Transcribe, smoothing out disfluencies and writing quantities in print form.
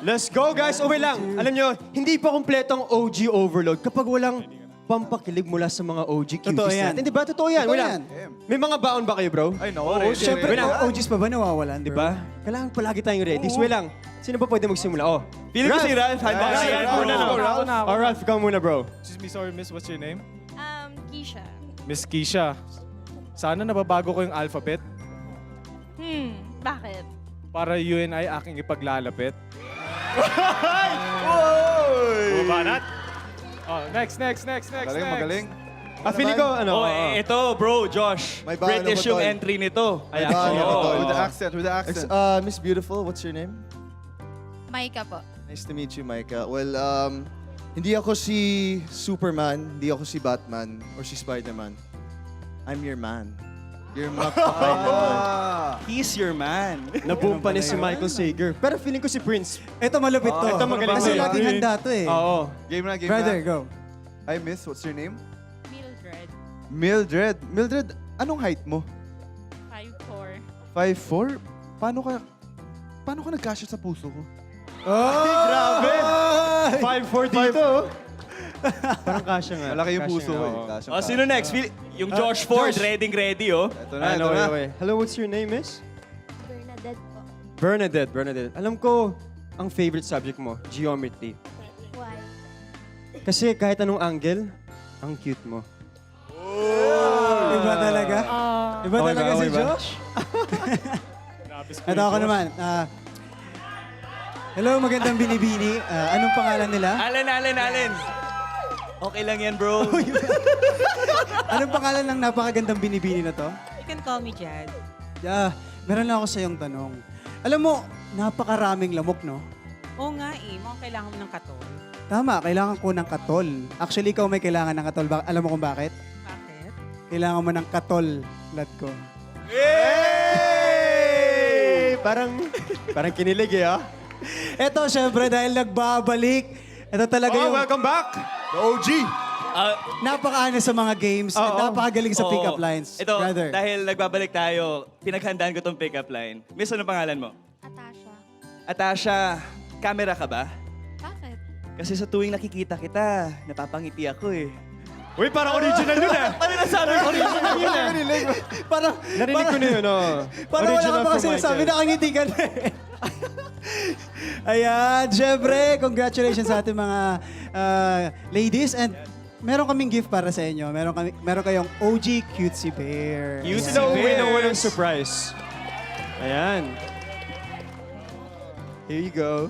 Let's go, guys. Okay lang. Alam nyo, hindi pa kumpletong OG overload kapag walang pampakilig mula sa mga OG cuties Totoo yan. natin. Di ba? Totoo yan. Totoo Wala. yan. May mga baon ba kayo, bro? Ay, no. Oo, syempre, Wait lang. OGs pa ba nawawalan, Di ba? Kailangan palagi tayong ready. So, wait lang. Sino ba pwede magsimula? Oh, Feeling ko si Ralph. Handa Ralph, si Ralph, muna. Ralph. Oh, Ralph, ikaw muna, bro. Excuse me, sorry, miss. What's your name? Keisha. Miss Keisha. Sana nababago ko yung alphabet Bakit? para you and I aking ipaglalapit. Bubanat. Oh, next. Magaling. Feeling ko, ano? Ito, bro, Josh. May baon British ako, yung tol. entry nito. Ay, With actually, the accent, with the accent. Miss Beautiful, what's your name? Maika po. Nice to meet you, Micah. Well, hindi ako si Superman, hindi ako si Batman, or si Spider-Man. I'm your man. You're magpapay naman. He's your man. Naboom pa ni si Michael Sager. Pero feeling ko si Prince. Ito malupit to. Ito magaling Kasi to. laging handa to eh. Oo. Game na. Brother, go. Hi, Miss. What's your name? Mildred. Mildred. Mildred, anong height mo? 5'4". 5'4"? Paano ka nagkasya sa puso ko? Ay, grabe! 5'4" dito. Parang kasya nga. Malaki yung Kasya puso nga, ko oo. eh. O, sino next? Yung Josh Ford, ready, oh. Ito na, Ano, ito na. okay. Hello, what's your name, miss? Bernadette po. Bernadette. Alam ko, ang favorite subject mo, geometry. Why? Kasi kahit anong angle, ang cute mo. Iba talaga? Iba Okay talaga ba? si Okay ba? Josh? Ito ako naman. Hello, magandang binibini. Anong pangalan nila? Allen. Okay lang yan, bro. Anong pangalan ng napakagandang binibini na to? You can call me Jad. Meron lang ako sa iyong tanong. Alam mo, napakaraming lamok, no? Oo nga eh, mukhang kailangan mo ng katol. Tama, kailangan ko ng katol. Actually, ikaw may kailangan ng katol. Alam mo kung bakit? Bakit? Kailangan mo ng katol, lad ko. Parang kinilig eh, ah. Eto, syempre, dahil nagbabalik. Ito talaga yung welcome back! The OG! napakaano sa mga games at napakagaling sa pick-up lines. Ito, Brother. dahil nagbabalik tayo, pinaghandaan ko tong pick-up line. Miss, ano pangalan mo? Atasha. Atasha, camera ka ba? Bakit? Kasi sa tuwing nakikita kita, napapangiti ako eh. Uy, parang original yun ah. Ano nasabi ko? Original yun ah. Parang, Narinig ko na yun, oh. parang wala ka pa kasi nasabi, nakangiti ka na eh. Ayan, syempre, congratulations sa ating mga ladies and meron kaming gift para sa inyo. Meron kayong OG Cutesy Bear. Cutesy Sino uwi Bears. ng walang surprise? Ayan. Here you go.